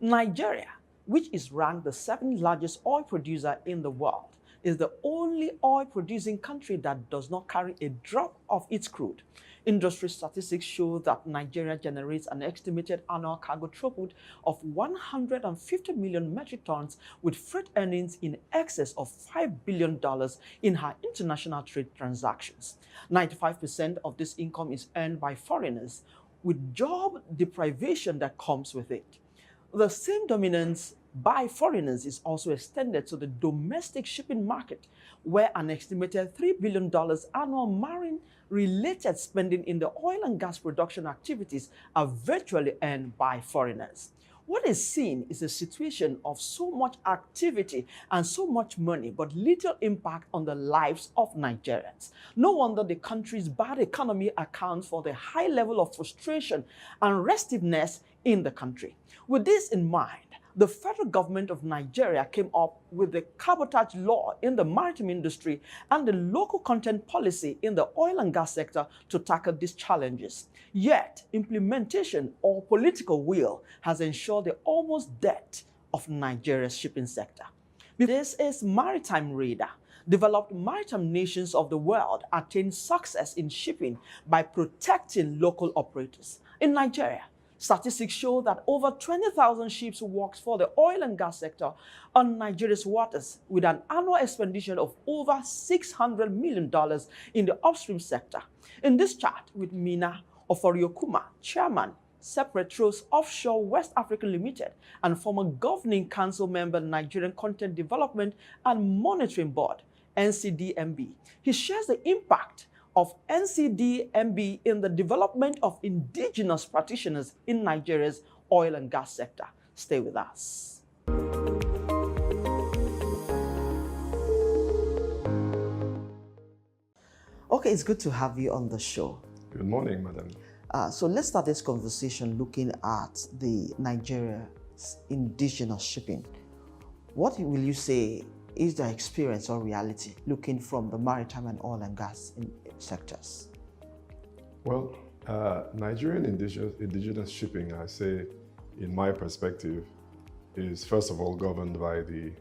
Nigeria, which is ranked the 7th largest oil producer in the world, is the only oil-producing country that does not carry a drop of its crude. Industry statistics show that Nigeria generates an estimated annual cargo throughput of 150 million metric tons, with freight earnings in excess of $5 billion in her international trade transactions. 95% of this income is earned by foreigners, with job deprivation that comes with it. The same dominance by foreigners is also extended to the domestic shipping market, where an estimated $3 billion annual marine-related spending in the oil and gas production activities are virtually earned by foreigners. What is seen is a situation of so much activity and so much money, but little impact on the lives of Nigerians. No wonder the country's bad economy accounts for the high level of frustration and restiveness in the country. With this in mind, the federal government of Nigeria came up with the cabotage law in the maritime industry and the local content policy in the oil and gas sector to tackle these challenges. Yet, implementation or political will has ensured the almost death of Nigeria's shipping sector. This is Maritime Radar. Developed maritime nations of the world attain success in shipping by protecting local operators. In Nigeria, statistics show that over 20,000 ships work for the oil and gas sector on Nigeria's waters, with an annual expenditure of over $600 million in the upstream sector. In this chart, with Mina Oforiokuma, Chairman, Sepetros Offshore West Africa Limited, and former Governing Council member, Nigerian Content Development and Monitoring Board, NCDMB. He shares the impact of NCDMB in the development of indigenous practitioners in Nigeria's oil and gas sector. Stay with us. Okay, it's good to have you on the show. Good morning, madam. So let's start this conversation looking at the Nigeria's indigenous shipping. What will you say is the experience or reality looking from the maritime and oil and gas sectors? Well, Nigerian indigenous shipping, I say, in my perspective, is first of all governed by the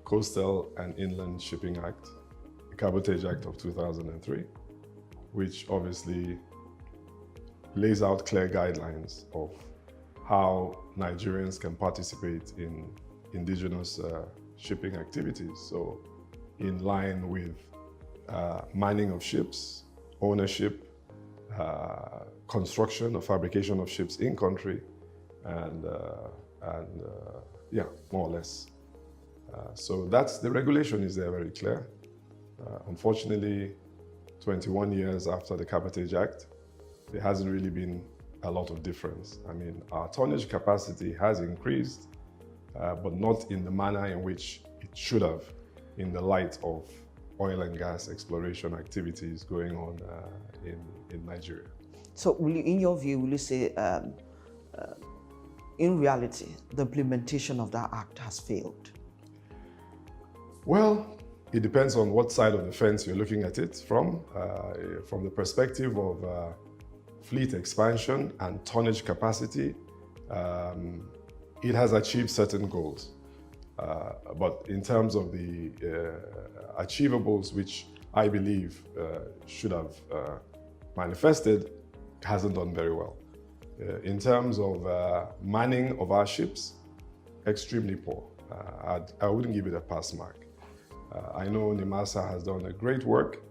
Coastal and Inland Shipping Act, the Cabotage Act of 2003, which obviously lays out clear guidelines of how Nigerians can participate in indigenous shipping activities. So in line with mining of ships, ownership, construction or fabrication of ships in country, and yeah, more or less. So the regulation is there very clear. Unfortunately, 21 years after the Cabotage Act, there hasn't really been a lot of difference. I mean, our tonnage capacity has increased, but not in the manner in which it should have, in the light of oil and gas exploration activities going on in Nigeria. So in your view, will you say, in reality, the implementation of that act has failed? Well, it depends on what side of the fence you're looking at it from. From the perspective of fleet expansion and tonnage capacity, it has achieved certain goals. But in terms of the achievables, which I believe should have manifested, hasn't done very well. In terms of manning of our ships, extremely poor. I wouldn't give it a pass mark. I know NIMASA has done a great work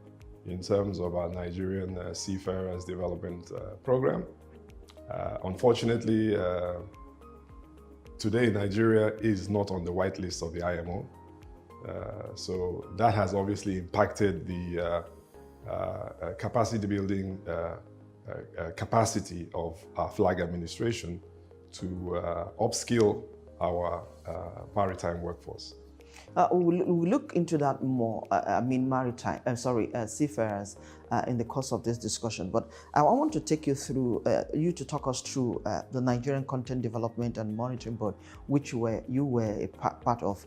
in terms of our Nigerian Seafarers Development Program. Unfortunately, today Nigeria is not on the white list of the IMO. So that has obviously impacted the capacity building capacity of our flag administration to upskill our maritime workforce. We'll look into that more, seafarers in the course of this discussion. But I want to take you through, you to talk us through the Nigerian Content Development and Monitoring Board, which you were a part of.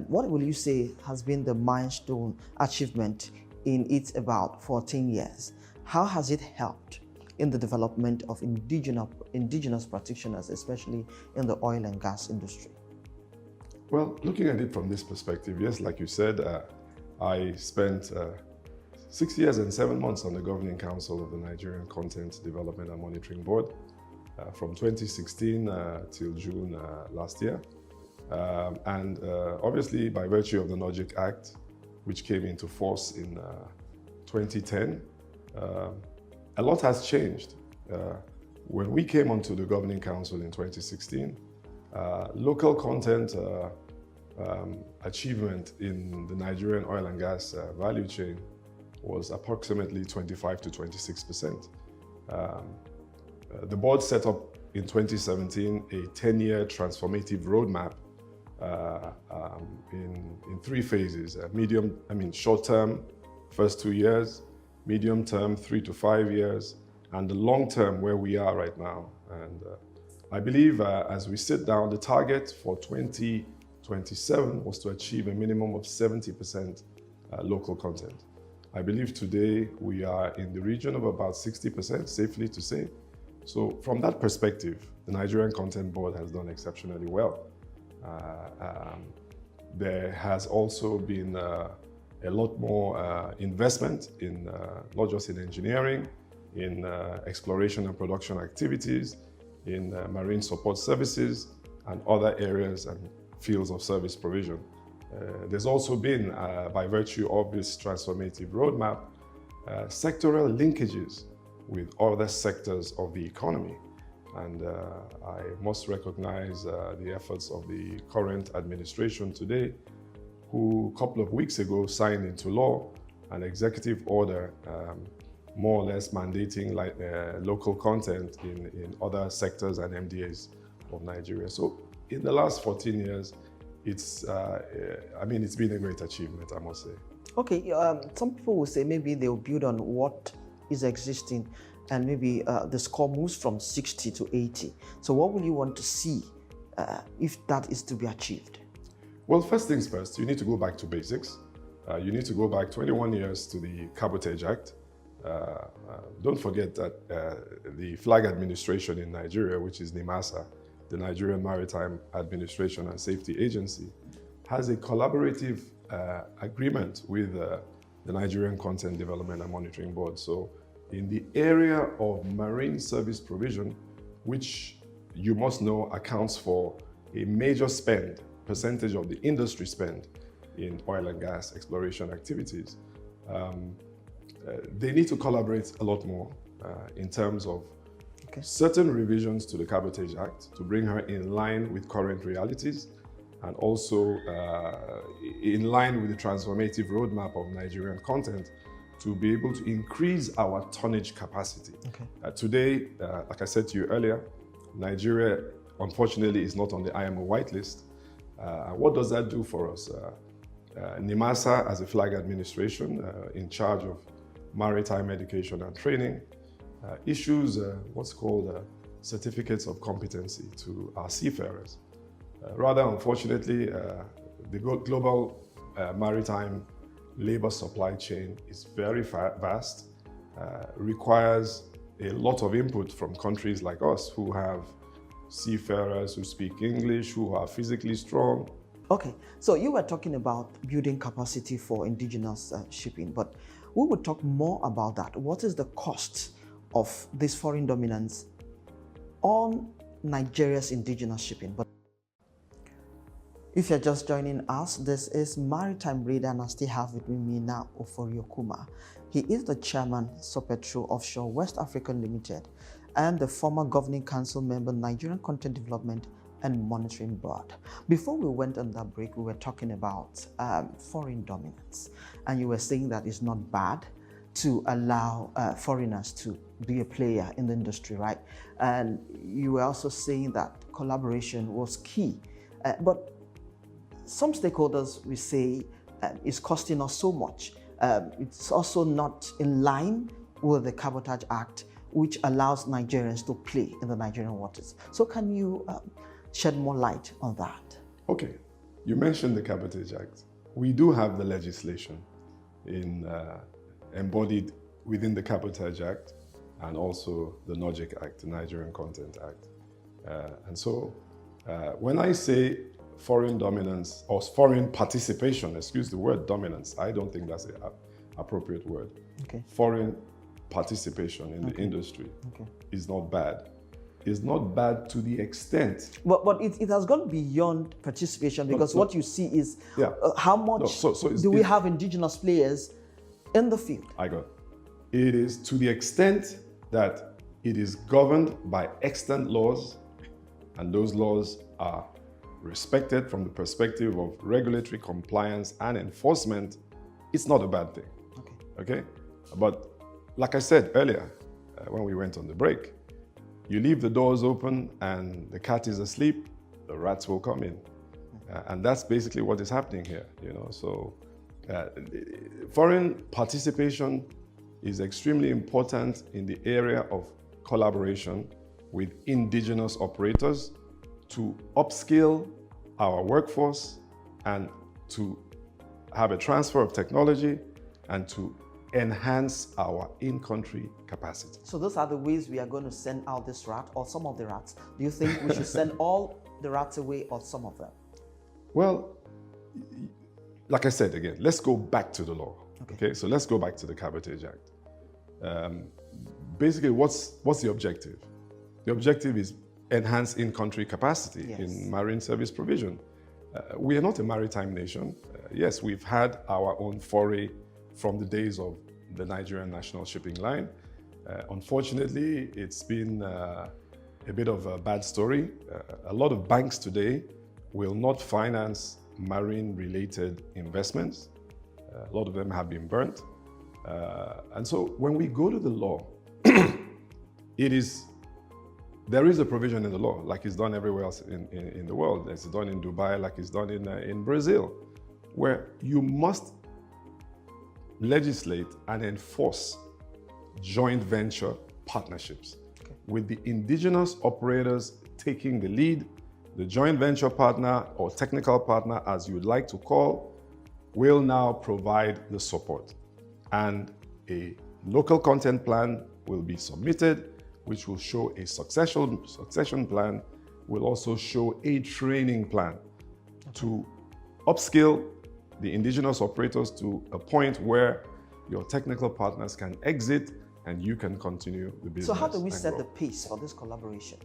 What will you say has been the milestone achievement in its about 14 years? How has it helped in the development of indigenous practitioners, especially in the oil and gas industry? Well, looking at it from this perspective, yes, like you said, I spent 6 years and 7 months on the Governing Council of the Nigerian Content Development and Monitoring Board from 2016 till June last year. And obviously, by virtue of the NOGIC Act, which came into force in 2010, a lot has changed. When we came onto the Governing Council in 2016, local content achievement in the Nigerian oil and gas value chain was approximately 25 to 26%. The board set up in 2017 a 10-year transformative roadmap in 3 phases: short term, first 2 years, medium term, 3 to 5 years, and the long term, where we are right now. And I believe as we sit down, the target for 2027 was to achieve a minimum of 70% local content. I believe today we are in the region of about 60%, safely to say. So from that perspective, the Nigerian Content Board has done exceptionally well. There has also been a lot more investment in not just in engineering, in exploration and production activities, in marine support services, and other areas and fields of service provision. There's also been, by virtue of this transformative roadmap, sectoral linkages with other sectors of the economy. And I must recognize the efforts of the current administration today, who a couple of weeks ago signed into law an executive order more or less mandating local content in other sectors and MDAs of Nigeria. So in the last 14 years, it's been a great achievement, I must say. Okay, some people will say maybe they'll build on what is existing, and maybe the score moves from 60 to 80. So what will you want to see if that is to be achieved? Well, first things first, you need to go back to basics. You need to go back 21 years to the Cabotage Act. Don't forget that the flag administration in Nigeria, which is NIMASA, the Nigerian Maritime Administration and Safety Agency, has a collaborative agreement with the Nigerian Content Development and Monitoring Board. So in the area of marine service provision, which you must know accounts for a major percentage of the industry spend in oil and gas exploration activities, they need to collaborate a lot more in terms of certain revisions to the Cabotage Act to bring her in line with current realities, and also in line with the transformative roadmap of Nigerian content to be able to increase our tonnage capacity. Today, like I said to you earlier, Nigeria, unfortunately, is not on the IMO whitelist. What does that do for us? NIMASA, as a flag administration in charge of maritime education and training, issues what's called certificates of competency to our seafarers. Rather unfortunately, the global maritime labor supply chain is very vast, requires a lot of input from countries like us who have seafarers who speak English, who are physically strong. Okay, so you were talking about building capacity for indigenous shipping, but we will talk more about that. What is the cost of this foreign dominance on Nigeria's indigenous shipping? But if you're just joining us, this is Maritime Radar, and I still have with me now Oforiokuma. He is the chairman, Sopetro Offshore West African Limited, and the former governing council member, Nigerian Content Development and Monitoring Board. Before we went on that break, we were talking about foreign dominance, and you were saying that it's not bad to allow foreigners to be a player in the industry, right? And you were also saying that collaboration was key, but some stakeholders will say it's costing us so much. It's also not in line with the Cabotage Act, which allows Nigerians to play in the Nigerian waters. So can you shed more light on that? Okay, you mentioned the Cabotage Act. We do have the legislation embodied within the Cabotage Act, and also the NOGIC Act, the Nigerian Content Act. And so when I say foreign dominance or foreign participation, excuse the word dominance, I don't think that's an appropriate word. Okay. Foreign participation in the industry is not bad. It's not bad to the extent. But it has gone beyond participation, because what you see is how much do we have indigenous players in the field? I got it. It is to the extent that it is governed by extant laws, and those laws are respected from the perspective of regulatory compliance and enforcement. It's not a bad thing. Okay? But like I said earlier, when we went on the break, you leave the doors open and the cat is asleep, the rats will come in. And that's basically what is happening here, you know. So foreign participation is extremely important in the area of collaboration with indigenous operators to upskill our workforce and to have a transfer of technology and to enhance our in-country capacity. So those are the ways we are going to send out this rat, or some of the rats. Do you think we should send all the rats away or some of them? Well, like I said again, let's go back to the law. Okay, so let's go back to the Cabotage Act. Basically, what's the objective? The objective is enhance in-country capacity in marine service provision. We are not a maritime nation. Yes, we've had our own foray from the days of the Nigerian National Shipping Line. Unfortunately, it's been a bit of a bad story. A lot of banks today will not finance marine-related investments. A lot of them have been burnt. And so when we go to the law, there is a provision in the law, like it's done everywhere else in the world. It's done in Dubai, like it's done in Brazil, where you must legislate and enforce joint venture partnerships with the indigenous operators taking the lead. The joint venture partner, or technical partner as you would like to call, will now provide the support. And a local content plan will be submitted, which will show a succession plan, will also show a training plan to upskill the indigenous operators to a point where your technical partners can exit and you can continue the business. So how do we set the pace for this collaboration?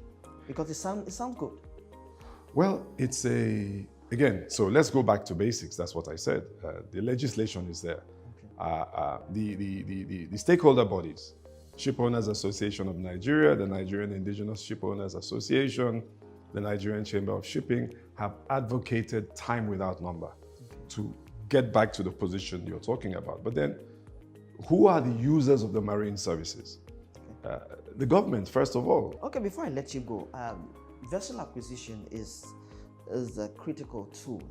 Because it sounds good. Well, again, so let's go back to basics. That's what I said. The legislation is there. The stakeholder bodies, Ship Owners Association of Nigeria, the Nigerian Indigenous Ship Owners Association, the Nigerian Chamber of Shipping have advocated time without number to get back to the position you're talking about. But then, who are the users of the marine services? The government, first of all. Okay, before I let you go, vessel acquisition is a critical tool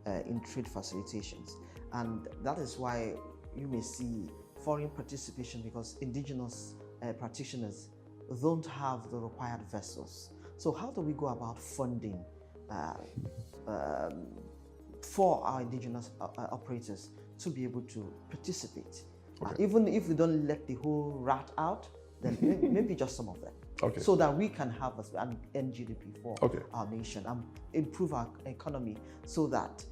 in trade facilitations. And that is why you may see foreign participation, because indigenous practitioners don't have the required vessels. So how do we go about funding for our indigenous operators to be able to participate? Even if we don't let the whole rat out, then maybe just some of them. So that we can have an NGDP for our nation and improve our economy, so that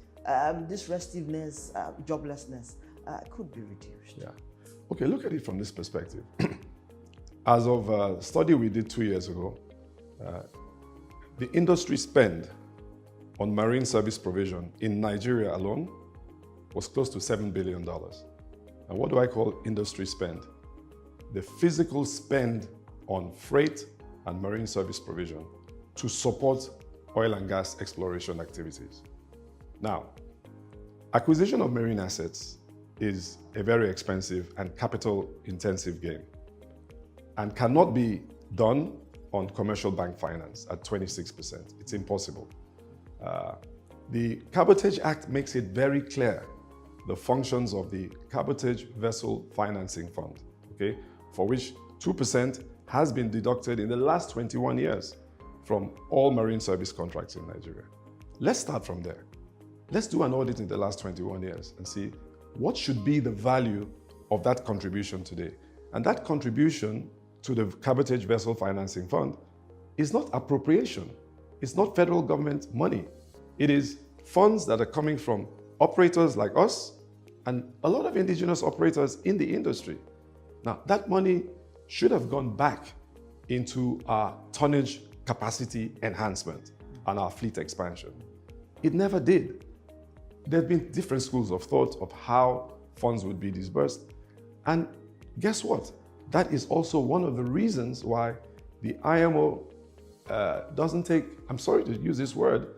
this restiveness, joblessness could be reduced. Yeah. Okay, look at it from this perspective. As of a study we did 2 years ago, the industry spend on marine service provision in Nigeria alone was close to $7 billion. And what do I call industry spend? The physical spend on freight and marine service provision to support oil and gas exploration activities. Now, acquisition of marine assets is a very expensive and capital-intensive game and cannot be done on commercial bank finance at 26%. It's impossible. The Cabotage Act makes it very clear the functions of the Cabotage Vessel Financing Fund, for which 2% has been deducted in the last 21 years from all marine service contracts in Nigeria. Let's start from there. Let's do an audit in the last 21 years and see what should be the value of that contribution today. And that contribution to the Cabotage Vessel Financing Fund is not appropriation. It's not federal government money. It is funds that are coming from operators like us and a lot of indigenous operators in the industry. Now, that money should have gone back into our tonnage capacity enhancement and our fleet expansion. It never did. There have been different schools of thought of how funds would be disbursed. And guess what? That is also one of the reasons why the IMO doesn't take, I'm sorry to use this word,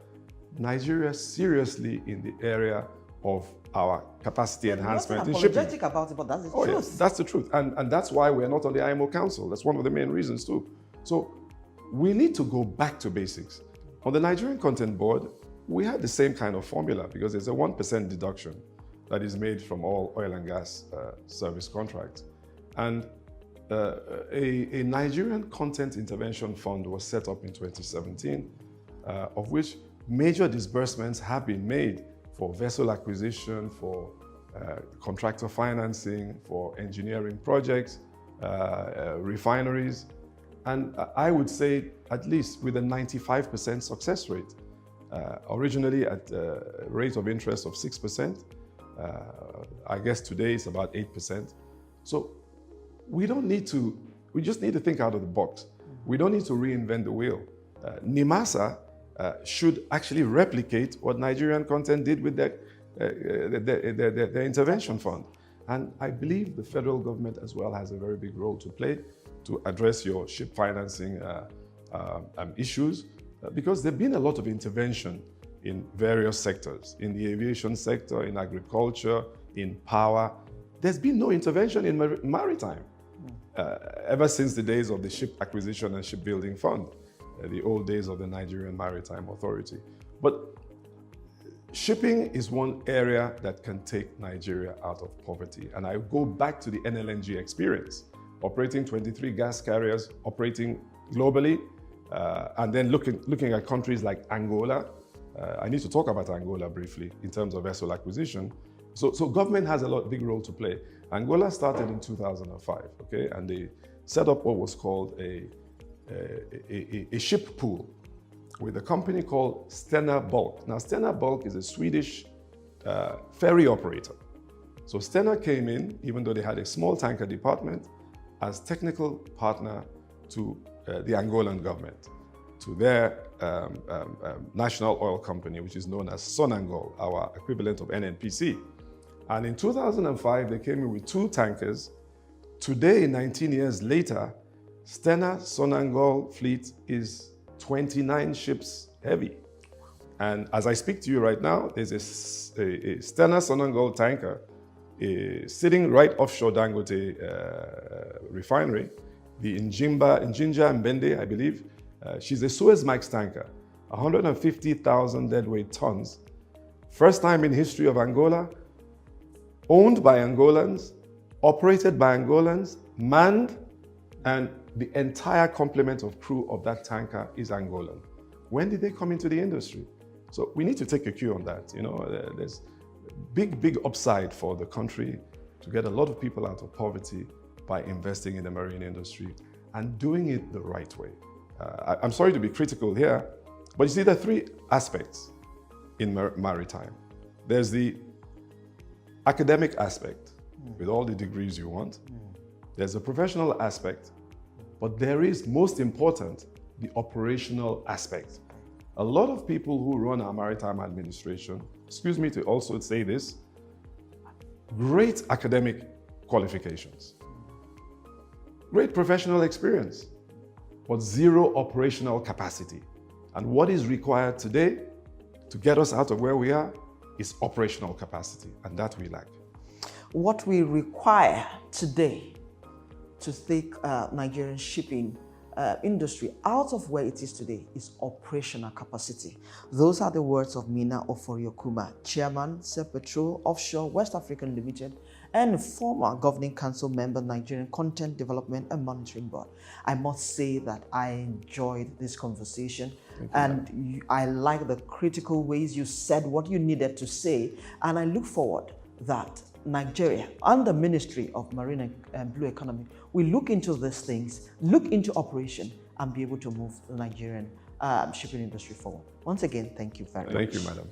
Nigeria seriously in the area of our capacity enhancement in shipping. Apologetic about it, but that's the truth. Yes, that's the truth. And that's why we're not on the IMO Council. That's one of the main reasons too. So we need to go back to basics. On the Nigerian Content Board, we had the same kind of formula because there's a 1% deduction that is made from all oil and gas service contracts. And a Nigerian Content Intervention Fund was set up in 2017, of which major disbursements have been made for vessel acquisition, for contractor financing, for engineering projects, refineries, and I would say at least with a 95% success rate. Originally at a rate of interest of 6%, I guess today it's about 8%. So we just need to think out of the box. We don't need to reinvent the wheel. NIMASA should actually replicate what Nigerian Content did with their intervention fund. And I believe the federal government as well has a very big role to play to address your ship financing issues, because there's been a lot of intervention in various sectors, in the aviation sector, in agriculture, in power. There's been no intervention in maritime ever since the days of the Ship Acquisition and Shipbuilding Fund, the old days of the Nigerian Maritime Authority. But shipping is one area that can take Nigeria out of poverty. And I go back to the NLNG experience, operating 23 gas carriers, operating globally, and then looking at countries like Angola. I need to talk about Angola briefly in terms of vessel acquisition. So government has a big role to play. Angola started in 2005, okay, and they set up what was called a ship pool with a company called Stena Bulk. Now, Stena Bulk is a Swedish ferry operator. So Stena came in, even though they had a small tanker department, as technical partner to the Angolan government, to their national oil company, which is known as Sonangol, our equivalent of NNPC. And in 2005, they came in with 2 tankers. Today, 19 years later, Stena Sonangol fleet is 29 ships heavy. And as I speak to you right now, there's a Stena Sonangol tanker sitting right offshore Dangote refinery, the Njinja Mbende, I believe. She's a Suezmax tanker, 150,000 deadweight tons. First time in history of Angola, owned by Angolans, operated by Angolans, manned, and the entire complement of crew of that tanker is Angolan. When did they come into the industry? So we need to take a cue on that. You know, there's big upside for the country to get a lot of people out of poverty by investing in the marine industry and doing it the right way. I'm sorry to be critical here, but you see there are 3 aspects in maritime. There's the academic aspect, with all the degrees you want. There's a professional aspect, but there is, most important, the operational aspect. A lot of people who run our maritime administration, excuse me to also say this, great academic qualifications, great professional experience, but 0 operational capacity. And what is required today to get us out of where we are is operational capacity, and that we lack. What we require today to take Nigerian shipping industry out of where it is today is operational capacity. Those are the words of Mina Oforiokuma, Chairman, Petrol Offshore West African Limited, and former Governing Council member, Nigerian Content Development and Monitoring Board. I must say that I enjoyed this conversation, and I like the critical ways you said what you needed to say, and I look forward that Nigeria and the Ministry of Marine and Blue Economy will look into these things, look into operation, and be able to move the Nigerian shipping industry forward. Once again, thank you very much. Thank you, madam.